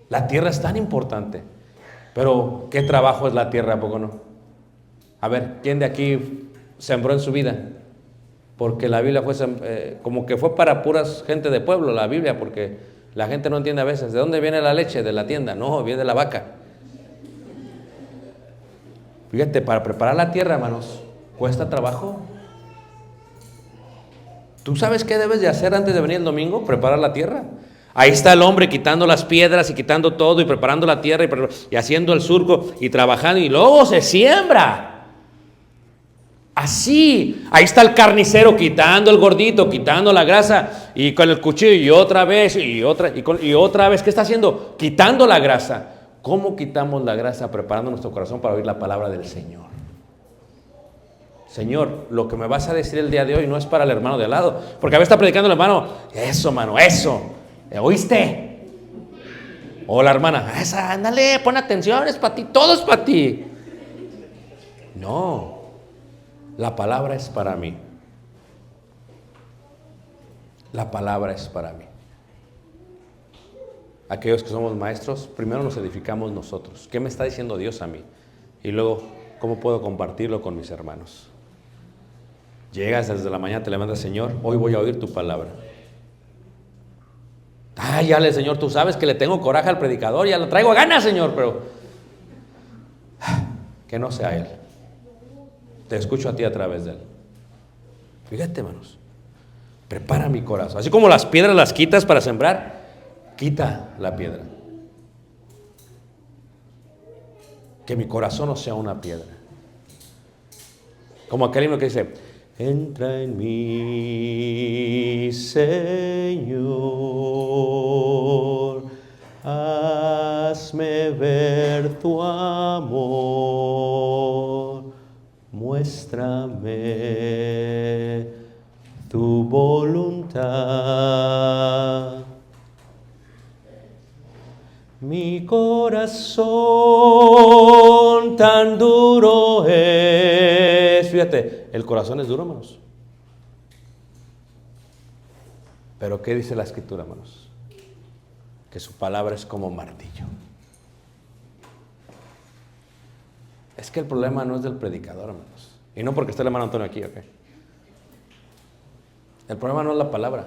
La tierra es tan importante. Pero, ¿qué trabajo es la tierra, a poco no? A ver, ¿quién de aquí sembró en su vida? Porque la Biblia fue como que fue para puras gente de pueblo, la Biblia, porque la gente no entiende a veces. ¿De dónde viene la leche? De la tienda. No, viene de la vaca. Fíjate, para preparar la tierra, hermanos, cuesta trabajo. ¿Tú sabes qué debes de hacer antes de venir el domingo? Preparar la tierra. Ahí está el hombre quitando las piedras y quitando todo y preparando la tierra y haciendo el surco y trabajando, y luego se siembra. Así, ahí está el carnicero quitando el gordito, quitando la grasa y con el cuchillo y otra vez y otra vez. ¿Qué está haciendo? Quitando la grasa. ¿Cómo quitamos la grasa? Preparando nuestro corazón para oír la palabra del Señor. Señor, lo que me vas a decir el día de hoy no es para el hermano de al lado, porque a veces está predicando el hermano: eso, mano, eso, ¿oíste? O la hermana: esa, ándale, pon atención, es para ti, todo es para ti. No, la palabra es para mí. La palabra es para mí. Aquellos que somos maestros, primero nos edificamos nosotros. ¿Qué me está diciendo Dios a mí? Y luego, ¿cómo puedo compartirlo con mis hermanos? Llegas desde la mañana, te levantas: Señor, hoy voy a oír tu palabra. Ay, ya, Señor, tú sabes que le tengo coraje al predicador, ya lo traigo a ganas, Señor, pero que no sea él. Te escucho a ti a través de él. Fíjate, hermanos, prepara mi corazón. Así como las piedras las quitas para sembrar, quita la piedra. Que mi corazón no sea una piedra. Como aquel himno que dice: entra en mí, Señor, hazme ver tu amor, muéstrame tu voluntad. Mi corazón tan duro es. Fíjate, el corazón es duro, hermanos. Pero ¿qué dice la Escritura, hermanos? Que su palabra es como martillo. Es que el problema no es del predicador, hermanos. Y no porque esté el hermano Antonio aquí, ¿ok? El problema no es la palabra.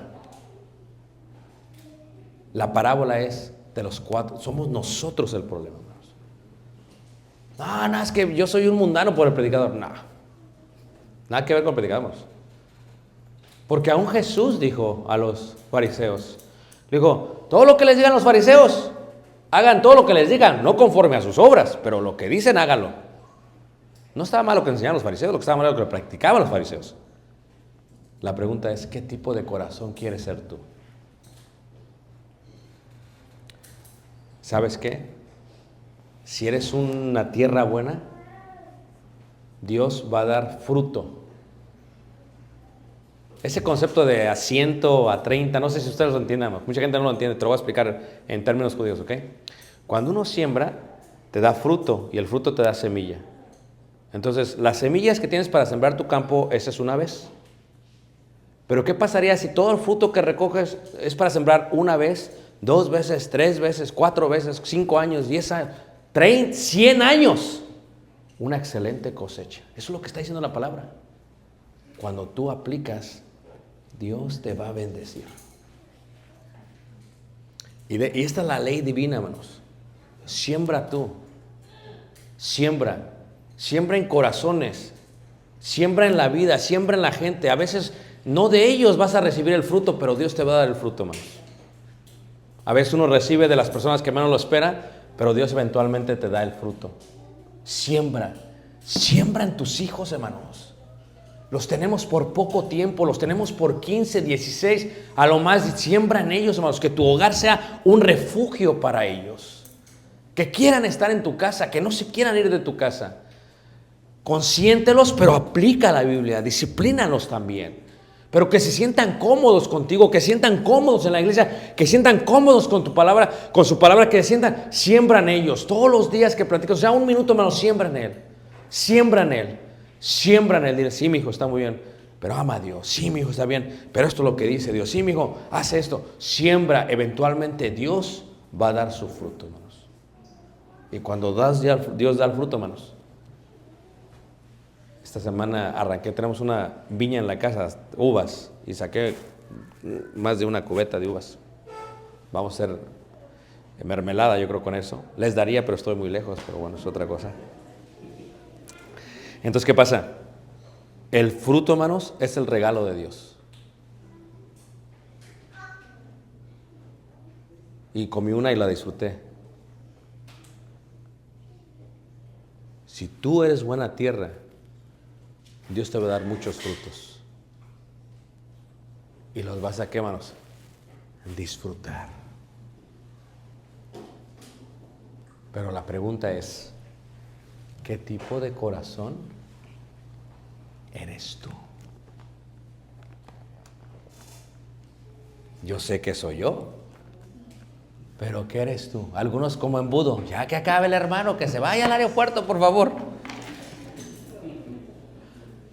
La parábola es de los cuatro. Somos nosotros el problema, hermanos. No, es que yo soy un mundano por el predicador. No, nada que ver con el predicador, hermanos. Porque aún Jesús dijo a los fariseos, dijo: todo lo que les digan los fariseos, hagan todo lo que les digan, no conforme a sus obras, pero lo que dicen, háganlo. No estaba mal lo que enseñaban los fariseos, lo que estaba mal era lo que practicaban los fariseos. La pregunta es: ¿qué tipo de corazón quieres ser tú? ¿Sabes qué? Si eres una tierra buena, Dios va a dar fruto. Ese concepto de a 100, a 30, no sé si ustedes lo entienden, mucha gente no lo entiende, te lo voy a explicar en términos judíos, ¿ok? Cuando uno siembra, te da fruto y el fruto te da semilla. Entonces, las semillas que tienes para sembrar tu campo, esa es una vez. Pero ¿qué pasaría si todo el fruto que recoges es para sembrar una vez, 2 veces, 3 veces, 4 veces, 5 años, 10 años, 30, 100 años? Una excelente cosecha. Eso es lo que está diciendo la palabra. Cuando tú aplicas, Dios te va a bendecir. Y esta es la ley divina, hermanos. Siembra tú. Siembra en corazones. Siembra en la vida, siembra en la gente. A veces no de ellos vas a recibir el fruto, pero Dios te va a dar el fruto, hermanos. A veces uno recibe de las personas que menos lo espera, pero Dios eventualmente te da el fruto. Siembra en tus hijos, hermanos. Los tenemos por poco tiempo, los tenemos por 15, 16, a lo más. Siembra en ellos, hermanos, que tu hogar sea un refugio para ellos. Que quieran estar en tu casa, que no se quieran ir de tu casa. Consiéntelos, pero aplica la Biblia, disciplínalos también. Pero que se sientan cómodos contigo, que se sientan cómodos en la iglesia, que se sientan cómodos con tu palabra, con su palabra, que se sientan, siembra en ellos. Todos los días que platicas, o sea, un minuto, hermano, siembra en él. Siembra en él. Siembra en él. Dile, sí, mi hijo, está muy bien, pero ama a Dios. Sí, mi hijo, está bien, pero esto es lo que dice Dios. Sí, mi hijo, haz esto. Siembra, eventualmente Dios va a dar su fruto, hermanos. Y cuando Dios da el fruto, hermanos. Esta semana arranqué, tenemos una viña en la casa, uvas, y saqué más de una cubeta de uvas. Vamos a hacer mermelada, yo creo, con eso. Les daría, pero estoy muy lejos, pero bueno, es otra cosa. Entonces, ¿qué pasa? El fruto, hermanos, es el regalo de Dios. Y comí una y la disfruté. Si tú eres buena tierra, Dios te va a dar muchos frutos. Y los vas a, ¿qué, hermanos? Disfrutar. Pero la pregunta es, ¿qué tipo de corazón eres tú? Yo sé que soy yo, pero ¿qué eres tú? Algunos como embudo, ya que acabe el hermano, que se vaya al aeropuerto, por favor.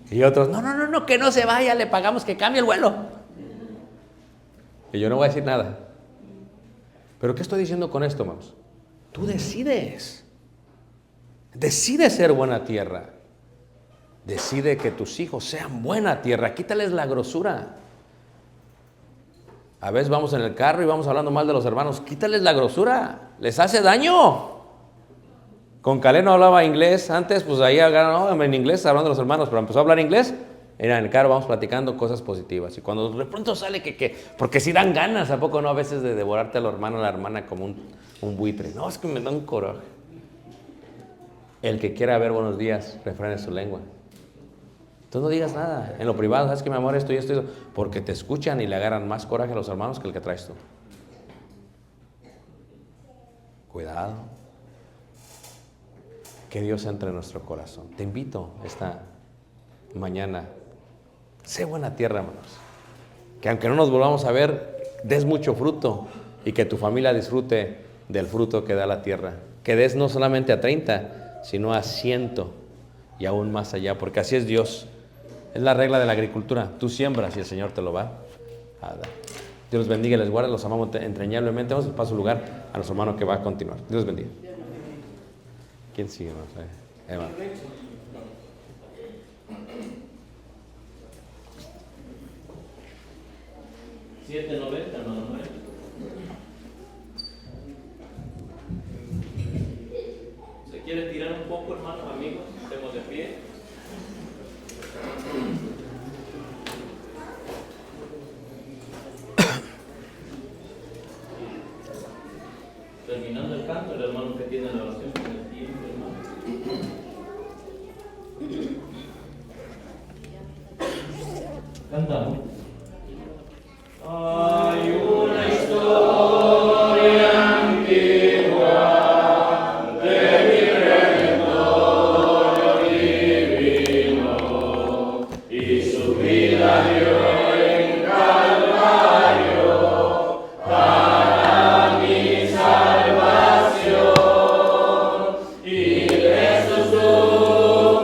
Y otros, no, que no se vaya, le pagamos que cambie el vuelo. Y yo no voy a decir nada. ¿Pero qué estoy diciendo con esto, hermanos? Tú decides. Decide ser buena tierra. Decide que tus hijos sean buena tierra. Quítales la grosura. A veces vamos en el carro y vamos hablando mal de los hermanos. Quítales la grosura. Les hace daño. Con Calé no hablaba inglés antes, pues ahí no, en inglés hablando de los hermanos, pero empezó a hablar inglés. Era en el carro, vamos platicando cosas positivas. Y cuando de pronto sale porque si dan ganas, ¿a poco no? A veces de devorarte al hermano o a la hermana como un buitre. No, es que me da un coraje. El que quiera ver buenos días, refrene su lengua. Tú no digas nada. En lo privado, ¿sabes que mi amor, esto y esto? Porque te escuchan y le agarran más coraje a los hermanos que el que traes tú. Cuidado. Que Dios entre en nuestro corazón. Te invito esta mañana. Sé buena tierra, hermanos. Que aunque no nos volvamos a ver, des mucho fruto y que tu familia disfrute del fruto que da la tierra. Que des no solamente a 30, sino a 100 y aún más allá, porque así es Dios. Es la regla de la agricultura. Tú siembras y el Señor te lo va a dar. Dios los bendiga y les guarde. Los amamos entrañablemente. Vamos a pasar su lugar a nuestro hermano que va a continuar. Dios los bendiga. ¿Quién sigue? No sé. Eva. $7.90, hermano. ¿Se quiere tirar un poco, hermano, amigos? Estemos de pie. Terminando el canto, el hermano que tiene la oración con el tiempo, hermano. Cantamos. Hay una historia antigua de mi Redentor divino y su vida dio en Calvario para mi salvación y de su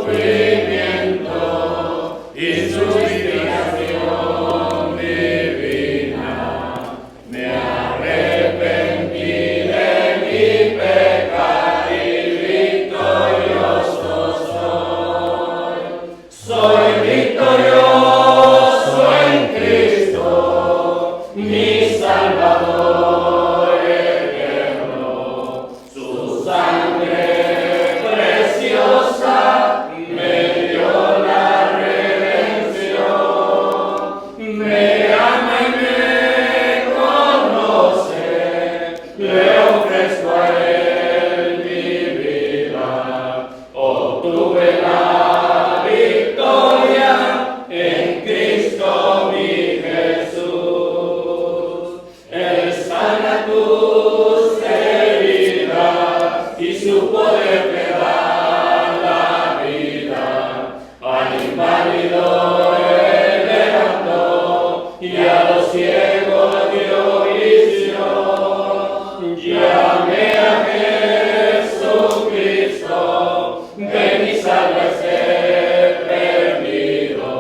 sufrimiento y su inspiración. su poder le da la vida, al inválido él levantó y a los ciegos dio visión. Llame a Jesucristo, ven y sálvese perdido,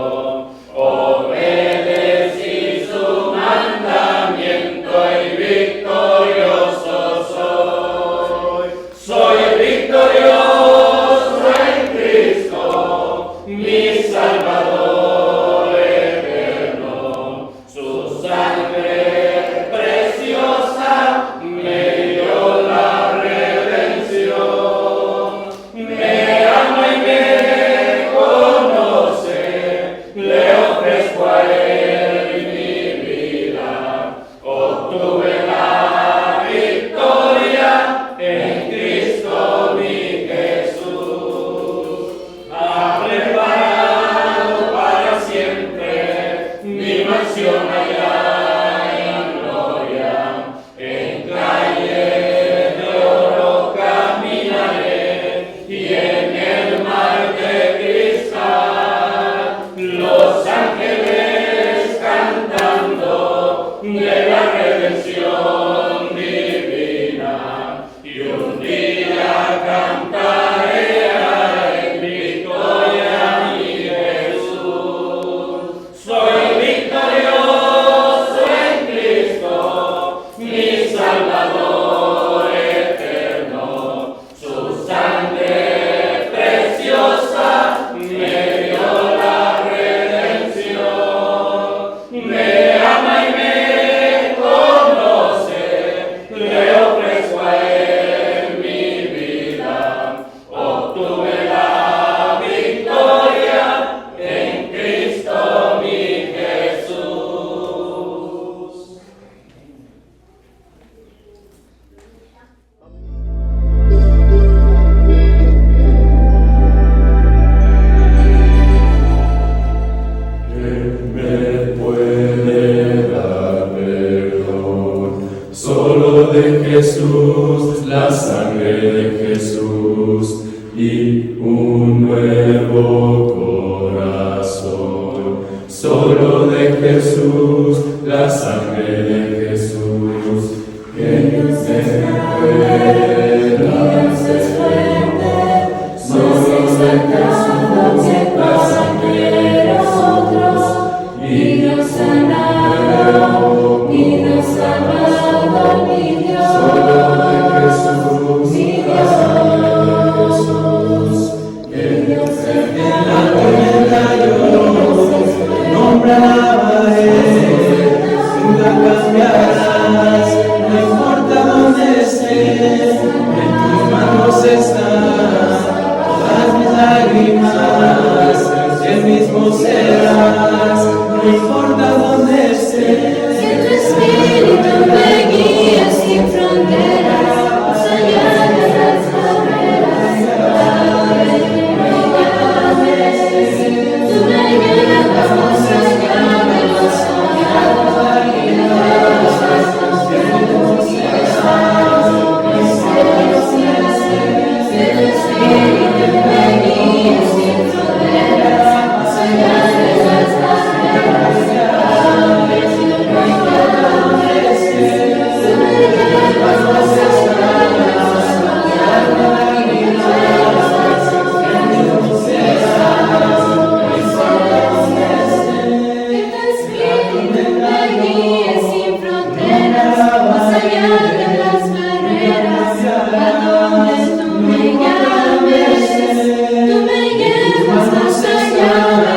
obedecí su mandamiento y victorioso soy. Soy victorioso en Cristo, mi Salvador eterno. Su sangre preciosa me dio la redención. Me ama y me conoce, le ofrezco a él mi vida. Obtuve la victoria en Cristo mi Jesús. Ha preparado para siempre mi mansión allá en gloria. En calle de oro caminaré y en el mar de cristal los ángeles cantando de la redención divina. Y un día cantaré en victoria mi Jesús. Soy victorioso en Cristo, mi Salvador eterno. Su sangre preciosa me dio la redención. Me ama y me conoce, le ofrezco a él mi vida. Obtuve la victoria en Cristo mi Jesús. Me puede dar perdón, solo de Jesús, la sangre de Jesús y un nuevo corazón. Solo de Jesús, la sangre de Jesús, que me puede dar perdón. Solo de Jesús, la sangre de Jesús y nos sanado, mi Dios. Solo de Jesús, mi Dios. En la tormenta yo nombraba a él, nunca cambiarás, no importa dónde esté, en tus manos están todas mis lágrimas, el mismo serás, no importa dónde esté. Que tu espíritu me guíe sin fronteras, más allá de las barreras. Padre, tú me llames, más allá de los soñados y de los gastos que nos quedan. Que tu espíritu me guíe sin fronteras, más allá de las barreras. Padre, tú me llames, tú me llevas más allá.